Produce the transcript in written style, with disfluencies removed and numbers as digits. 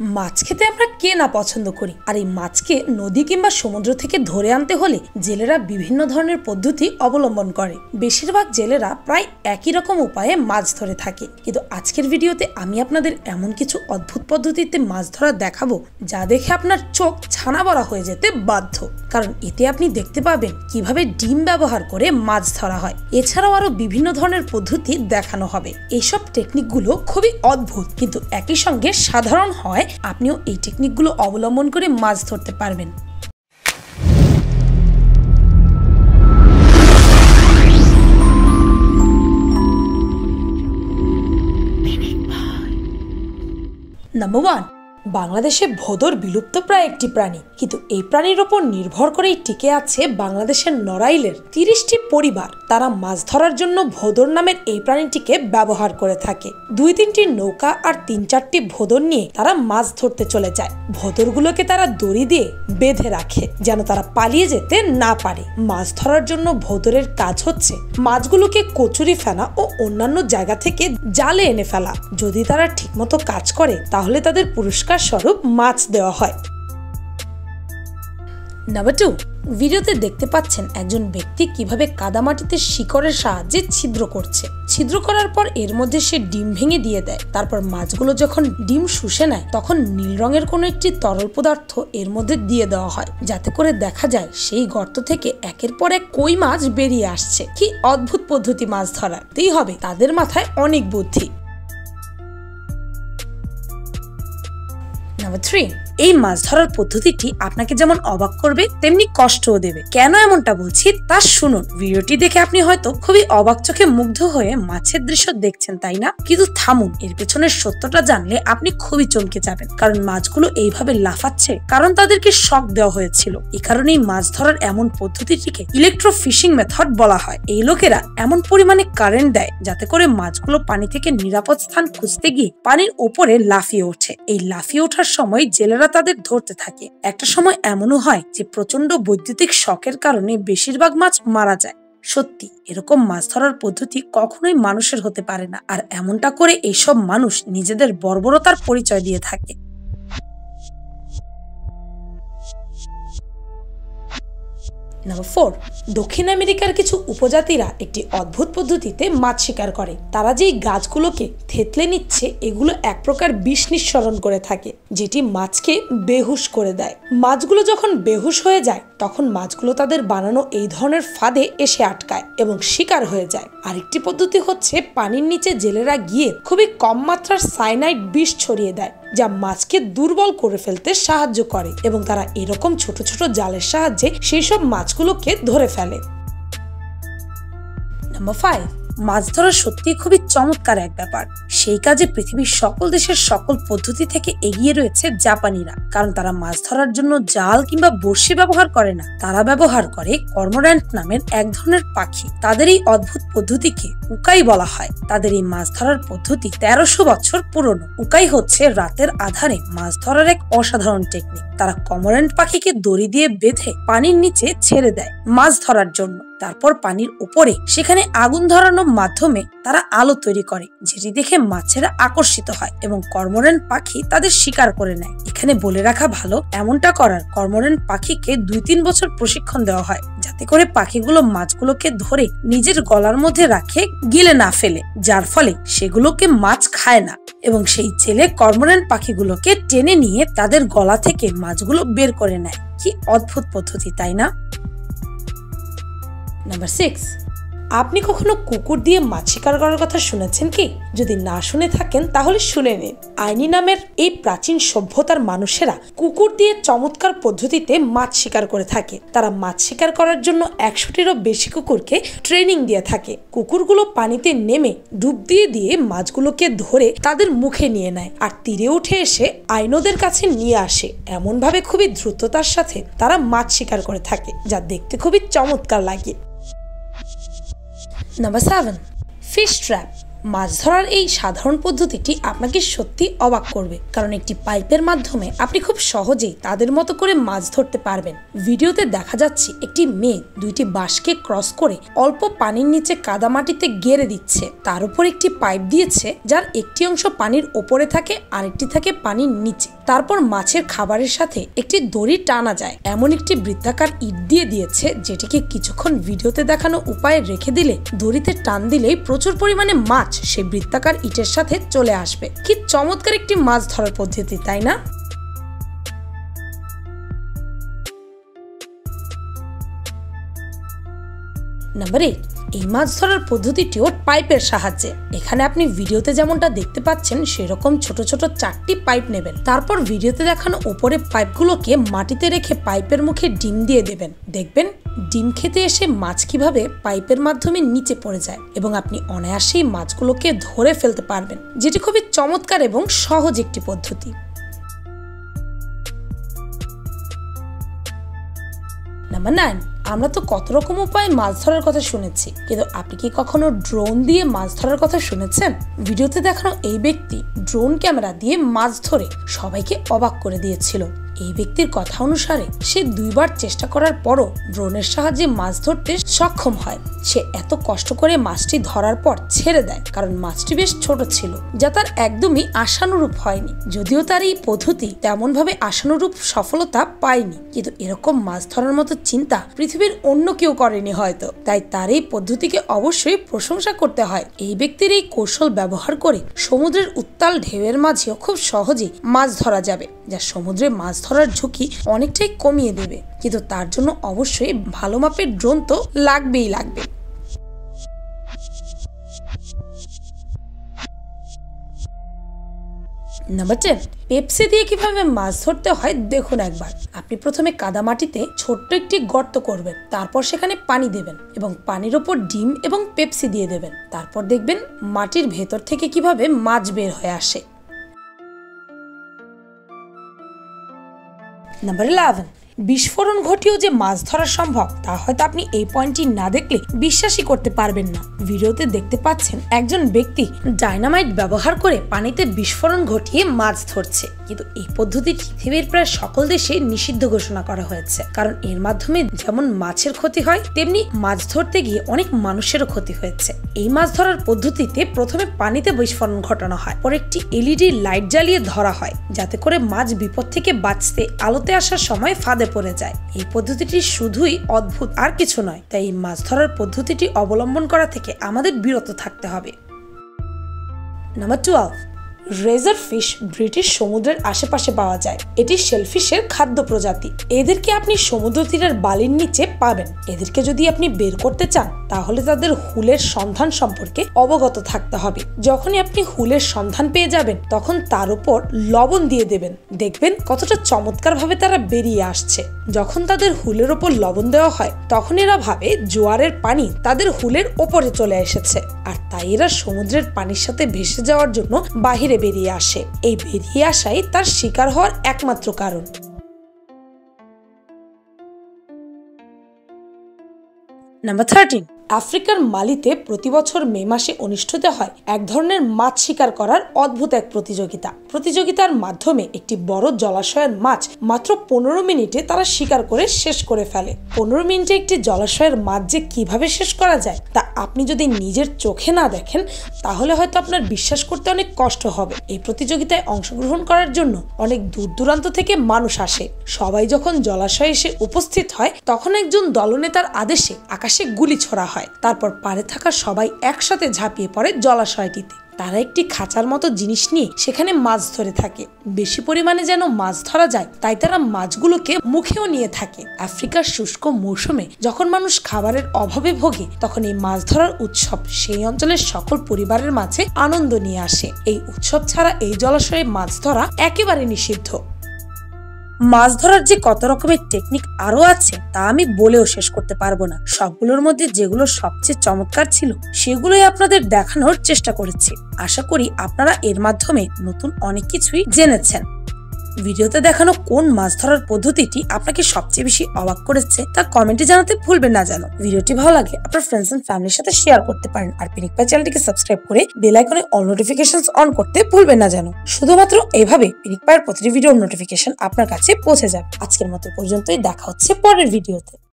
মাছ খেতে আমরা কে না পছন্দ করি, আর এই মাছকে নদী কিংবা সমুদ্র থেকে ধরে আনতে হলে জেলেরা বিভিন্ন ধরনের পদ্ধতি অবলম্বন করে। বেশিরভাগ জেলেরা প্রায় একই রকম উপায়ে মাছ ধরে থাকে, কিন্তু আজকের ভিডিওতে আমি আপনাদের এমন কিছু অদ্ভুত পদ্ধতিতে মাছ ধরা দেখাবো যা দেখে আপনার চোখ ছানা বড়া হয়ে যেতে বাধ্য। কারণ এতে আপনি দেখতে পাবেন কিভাবে ডিম ব্যবহার করে মাছ ধরা হয়। এছাড়াও আরো বিভিন্ন ধরনের পদ্ধতি দেখানো হবে। এইসব টেকনিকগুলো খুবই অদ্ভুত, কিন্তু একই সঙ্গে সাধারণ হয়। আপনিও এই টেকনিকগুলো অবলম্বন করে মাছ ধরতে পারবেন। নাম্বার 1, বাংলাদেশে ভোদর বিলুপ্তপ্রায় একটি প্রাণী, কিন্তু এই প্রাণীর ওপর নির্ভর করেই টিকে আছে বাংলাদেশের নড়াইলের 30টি পরিবার। তারা মাছ ধরার জন্য ভোদর নামের এই প্রাণীটিকে ব্যবহার করে থাকে। 2-3টি নৌকা আর 3-4টি ভোদর নিয়ে তারা মাছ ধরতে চলে যায়। ভোদরগুলোকে তারা দড়ি দিয়ে বেঁধে রাখে যেন তারা পালিয়ে যেতে না পারে। মাছ ধরার জন্য ভোদরের কাজ হচ্ছে মাছগুলোকে কচুরি ফেলা ও অন্যান্য জায়গা থেকে জালে এনে ফেলা। যদি তারা ঠিকমতো কাজ করে তাহলে তাদের পুরস্কার স্বরূপ মাছ দেওয়া হয়। নাম্বার 2, ভিডিওতে দেখতে পাচ্ছেন একজন ব্যক্তি কিভাবে কাদামাটিতে শিকড়ের সাহায্যে ছিদ্র করছে। ছিদ্র করার পর এর মধ্যে সে ডিম ভেঙে দিয়ে দেয়। তারপর মাছগুলো যখন ডিম শুষে নেয় তখন নীল রঙের কোনো একটি তরল পদার্থ এর মধ্যে দিয়ে দেওয়া হয়, যাতে করে দেখা যায় সেই গর্ত থেকে একের পর এক কই মাছ বেরিয়ে আসছে। কি অদ্ভুত পদ্ধতি মাছ ধরার! তাই হবে তাদের মাথায় অনেক বুদ্ধি। নাম্বার 3, এই মাছ ধরার পদ্ধতিটি আপনাকে যেমন অবাক করবে তেমনি কষ্টও দেবে। কেন এমনটা বলছি তা শুনুন। ভিডিওটি দেখে আপনি হয়তো খুবই অবাক চোখে মুগ্ধ হয়ে মাছের দৃশ্য দেখছেন, তাই না? কিন্তু থামুন, এর পেছনের সত্যটা জানলে আপনি খুবই চমকে যাবেন। কারণ মাছগুলো এইভাবে লাফাচ্ছে কারণ তাদেরকে শক দেওয়া হয়েছিল। এই কারণেই মাছ ধরার এমন পদ্ধতিটিকে ইলেকট্রো ফিশিং মেথড বলা হয়। এই লোকেরা এমন পরিমাণে কারেন্ট দেয় যাতে করে মাছগুলো পানি থেকে নিরাপদ স্থান খুঁজতে গিয়ে পানির ওপরে লাফিয়ে ওঠে। এই লাফিয়ে ওঠার সময় জেলেরা তাদের ধরতে থাকে। একটা সময় এমনও হয় যে প্রচন্ড বৈদ্যুতিক শকের কারণে বেশিরভাগ মাছ মারা যায়। সত্যি, এরকম মাছ ধরার পদ্ধতি কখনোই মানুষের হতে পারে না, আর এমনটা করে এইসব মানুষ নিজেদের বর্বরতার পরিচয় দিয়ে থাকে। নাম্বার 4, দক্ষিণ আমেরিকার কিছু উপজাতিরা একটি অদ্ভুত পদ্ধতিতে মাছ শিকার করে। তারা যেই গাছগুলোকে থেতলে নিচ্ছে এগুলো এক প্রকার বিষ নিঃসরণ করে থাকে, যেটি মাছকে বেহুশ করে দেয়। মাছগুলো যখন বেহুশ হয়ে যায় তখন মাছগুলো তাদের বানানো এই ধরনের ফাঁদে এসে আটকায় এবং শিকার হয়ে যায়। আরেকটি পদ্ধতি হচ্ছে পানির নিচে জেলেরা গিয়ে খুবই কম মাত্রার সাইনাইড বিষ ছড়িয়ে দেয়, যা মাছকে দুর্বল করে ফেলতে সাহায্য করে, এবং তারা এরকম ছোট ছোট জালের সাহায্যে সেই সব মাছগুলোকে ধরে ফেলে। নাম্বার 5, মাছ ধরা সত্যি খুবই চমৎকার এক ব্যাপার। সেই কাজে পৃথিবীর সকল দেশের সকল পদ্ধতি থেকে এগিয়ে রয়েছে জাপানিরা। কারণ তারা মাছ ধরার জন্য জাল কিংবা বড়শি ব্যবহার করে না, তারা ব্যবহার করে কর্মোর্যান্ট নামের এক ধরনের পাখি। তাদের এই অদ্ভুত পদ্ধতিকে উকাই বলা হয়। তাদের এই মাছ ধরার পদ্ধতি 1300 বছর পুরনো। উকাই হচ্ছে রাতের আধারে মাছ ধরার এক অসাধারণ টেকনিক। তারা কর্মোর্যান্ট পাখিকে দড়ি দিয়ে বেঁধে পানির নিচে ছেড়ে দেয় মাছ ধরার জন্য। তারপর পানির উপরে সেখানে আগুন ধরানোর মাধ্যমে তারা আলো তৈরি করে, যেটি দেখে মাছেরা আকর্ষিত হয় এবং কর্মোর্যান্ট পাখি তাদের শিকার করে নেয়। এখানে বলে রাখা ভালো, এমনটা করার কর্মোর্যান্ট পাখিকে 2-3 বছর প্রশিক্ষণ দেওয়া হয়, যাতে করে পাখিগুলো মাছগুলোকে ধরে নিজের গলার মধ্যে রাখে গিলে না ফেলে, যার ফলে সেগুলোকে মাছ খায় না, এবং সেই জেলে কর্মোর্যান্ট পাখিগুলোকে টেনে নিয়ে তাদের গলা থেকে মাছগুলো বের করে নেয়। কি অদ্ভুত পদ্ধতি, তাই না? নাম্বার 6, আপনি কখনো কুকুর দিয়ে মাছ শিকার করার কথা শুনেছেন কি? যদি না শুনে থাকেন তাহলে শুনে নিন। আইনি নামের এই প্রাচীন সভ্যতার মানুষেরা কুকুর দিয়ে চমৎকার পদ্ধতিতে মাছ শিকার করে থাকে। তারা মাছ শিকার করার জন্য 100টিরও বেশি কুকুরকে ট্রেনিং দিয়ে থাকে। কুকুরগুলো পানিতে নেমে ডুব দিয়ে দিয়ে মাছগুলোকে ধরে তাদের মুখে নিয়ে নেয় আর তীরে উঠে এসে আইনদের কাছে নিয়ে আসে। এমন ভাবে খুবই দ্রুততার সাথে তারা মাছ শিকার করে থাকে, যা দেখতে খুবই চমৎকার লাগে। Number 7, fish trap. মাছ ধরার এই সাধারণ পদ্ধতিটি আপনাকে সত্যি অবাক করবে, কারণ একটি পাইপের মাধ্যমে আপনি খুব সহজেই তাদের মতো করে মাছ ধরতে পারবেন। ভিডিওতে দেখা যাচ্ছে একটি মেয়ে 2টি বাঁশকে ক্রস করে অল্প পানির নিচে কাদামাটিতে গেড়ে দিচ্ছে। তার উপর একটি পাইপ দিয়েছে যার একটি অংশ পানির ওপরে থাকে, আরেকটি থাকে পানির নিচে। তারপর মাছের খাবারের সাথে একটি দড়ি টানা যায় এমন একটি বৃত্তাকার ইট দিয়ে দিয়েছে, যেটিকে কিছুক্ষণ ভিডিওতে দেখানো উপায়ে রেখে দিলে দড়িতে টান দিলেই প্রচুর পরিমাণে মাছ সেই বৃত্তাকার ইটের সাথে চলে আসবে। কি চমৎকার একটি মাছ ধরার পদ্ধতি, তাই না? নাম্বার 8, এই মাছ ধরার পদ্ধতিটিও পাইপের সাহায্যে। এখানে আপনি ভিডিওতে যেমনটা দেখতে পাচ্ছেন সেরকম ছোট ছোট 4টি পাইপ নেবেন। তারপর ভিডিওতে দেখানো উপরে পাইপগুলোকে মাটিতে রেখে পাইপের মুখে ডিম দিয়ে দেবেন। দেখবেন ডিম খেতে এসে মাছ কিভাবে পাইপের মাধ্যমে নিচে পড়ে যায় এবং আপনি অনায়াসেই মাছগুলোকে ধরে ফেলতে পারবেন, যেটি খুবই চমৎকার এবং সহজ একটি পদ্ধতি। নাম্বার 9, আমরা তো কত রকম উপায়ে মাছ ধরার কথা শুনেছি, কিন্তু আপনি কি কখনো ড্রোন দিয়ে মাছ ধরার কথা শুনেছেন? ভিডিওতে দেখানো এই ব্যক্তি ড্রোন ক্যামেরা দিয়ে মাছ ধরে সবাইকে অবাক করে দিয়েছিল। এই ব্যক্তির কথা অনুসারে সে 2বার চেষ্টা করার পরও ড্রোনের সাহায্যে মাছ ধরতে সক্ষম হয়। সে এত কষ্ট করে মাছটি ধরার পর ছেড়ে দেয় কারণ মাছটি বেশ ছোট ছিল, যা তার একদমই আশানুরূপ হয়নি। যদিও তার এই পদ্ধতি তেমনভাবে আশানুরূপ সফলতা পায়নি, কিন্তু এরকম মাছ ধরার মতো চিন্তা পৃথিবীর অন্য কেউ করেনি হয়তো। তাই তার এই পদ্ধতিকে অবশ্যই প্রশংসা করতে হয়। এই ব্যক্তির এই কৌশল ব্যবহার করে সমুদ্রের উত্তাল ঢেউয়ের মাঝেও খুব সহজেই মাছ ধরা যাবে, যা সমুদ্রে মাছ ধরার ঝুঁকি অনেকটাই কমিয়ে দেবে। কিন্তু তার জন্য অবশ্যই ভালো মাপের ড্রোন তো লাগবেই লাগবে। নাম্বার 10, পেপসি দিয়ে কিভাবে মাছ ধরতে হয় দেখুন একবার। আপনি প্রথমে কাদামাটিতে ছোট্ট একটি গর্ত করবেন, তারপর সেখানে পানি দেবেন এবং পানির ওপর ডিম এবং পেপসি দিয়ে দেবেন। তারপর দেখবেন মাটির ভেতর থেকে কিভাবে মাছ বের হয়ে আসে। নাম্বার 11, বিস্ফোরণ ঘটিয়েও যে মাছ ধরা সম্ভব তা হয়তো আপনি এই পয়েন্টটি না দেখলে বিশ্বাসই করতে পারবেন না। ভিডিওতে দেখতে পাচ্ছেন একজন ব্যক্তি ডায়নামাইট ব্যবহার করে পানিতে বিস্ফোরণ ঘটিয়ে মাছ ধরছে, কিন্তু এই পদ্ধতি পৃথিবীর প্রায় সকল দেশে নিষিদ্ধ ঘোষণা করা হয়েছে, কারণ এর মাধ্যমে যেমন মাছের ক্ষতি হয় তেমনি মাছ ধরতে গিয়ে অনেক মানুষেরও ক্ষতি হয়েছে। এই মাছ ধরার পদ্ধতিতে প্রথমে পানিতে বিস্ফোরণ ঘটানো হয়, পরে একটি এলইডি লাইট জ্বালিয়ে ধরা হয়, যাতে করে মাছ বিপদ থেকে বাঁচতে আলোতে আসার সময় ফাঁদে পড়ে যায়। এই পদ্ধতিটি শুধুই অদ্ভুত আর কিছু নয়, তাই এই মাছ ধরার পদ্ধতিটি অবলম্বন করা থেকে আমাদের বিরত থাকতে হবে। নাম্বার 12, রেজার ফিশ ব্রিটিশ সমুদ্রের আশেপাশে পাওয়া যায়। এটি শেলফিশের খাদ্য প্রজাতি। এদেরকে আপনি সমুদ্র তীরের বালির নিচে পাবেন। এদেরকে যদি আপনি বের করতে চান তাহলে তাদের হুলের সন্ধান সম্পর্কে অবগত থাকতে হবে। যখনই আপনি হুলের সন্ধান পেয়ে যাবেন তখন তার উপর লবণ দিয়ে দেবেন। দেখবেন কতটা চমৎকার ভাবে তারা বেরিয়ে আসছে। যখন তাদের হুলের ওপর লবণ দেওয়া হয় তখন এরা ভাবে জোয়ারের পানি তাদের হুলের ওপরে চলে এসেছে, আর তাই এরা সমুদ্রের পানির সাথে ভেসে যাওয়ার জন্য বাহিরে বেরিয়ে আসে। এই বেরিয়ে আসাই তার শিকার হওয়ার একমাত্র কারণ। নাম্বার 13, আফ্রিকার মালিতে প্রতি বছর মে মাসে অনুষ্ঠিত হয় এক ধরনের মাছ শিকার করার অদ্ভুত এক প্রতিযোগিতার মাধ্যমে একটি বড় জলাশয়ের মাছ মাত্র 15 মিনিটে তারা শিকার করে শেষ করে ফেলে। 15 মিনিটে একটি জলাশয়ের মাছ যে কিভাবে শেষ করা যায় তা আপনি যদি নিজের চোখে না দেখেন তাহলে হয়তো আপনার বিশ্বাস করতে অনেক কষ্ট হবে। এই প্রতিযোগিতায় অংশগ্রহণ করার জন্য অনেক দূর দূরান্ত থেকে মানুষ আসে। সবাই যখন জলাশয়ে এসে উপস্থিত হয় তখন একজন দলনেতার আদেশে আকাশে গুলি ছোড়া হয়। তারপর পাড়ে থাকা সবাই একসাথে ঝাঁপিয়ে পড়ে জলাশয়টিতে। তারা একটি খাঁচার মতো জিনিস নিয়ে সেখানে মাছ ধরে থাকে। বেশি পরিমাণে যেন মাছ ধরা যায় তাই তারা মাছগুলোকে মুখেও নিয়ে থাকে। আফ্রিকার শুষ্ক মৌসুমে যখন মানুষ খাবারের অভাবে ভোগে তখন এই মাছ ধরার উৎসব সেই অঞ্চলের সকল পরিবারের মাঝে আনন্দ নিয়ে আসে। এই উৎসব ছাড়া এই জলাশয়ে মাছ ধরা একেবারে নিষিদ্ধ। মাছ ধরার যে কত রকমের টেকনিক আরো আছে তা আমি বলেও শেষ করতে পারবো না। সবগুলোর মধ্যে যেগুলো সবচেয়ে চমৎকার ছিল সেগুলোই আপনাদের দেখানোর চেষ্টা করেছি। আশা করি আপনারা এর মাধ্যমে নতুন অনেক কিছুই জেনেছেন। ভিডিওতে দেখানো কোন মাছ ধরার পদ্ধতিটি আপনাকে সবচেয়ে বেশি অবাক করেছে তা কমেন্টে জানাতে ভুলবেন না যেন। ভিডিওটি ভালো লাগে আপনার ফ্রেন্ডস এন্ড ফ্যামিলির সাথে শেয়ার করতে পারেন, আর পিনিক পাই চ্যানেলটিকে সাবস্ক্রাইব করে বেল আইকনে অল নোটিফিকেশনস অন করতে ভুলবেন না যেন। শুধুমাত্র এইভাবে পিনিক পাইয়ের প্রতিটি ভিডিওর নোটিফিকেশন আপনার কাছে পৌঁছে যাবে। আজকের মতো পর্যন্তই, দেখা হচ্ছে পরের ভিডিওতে।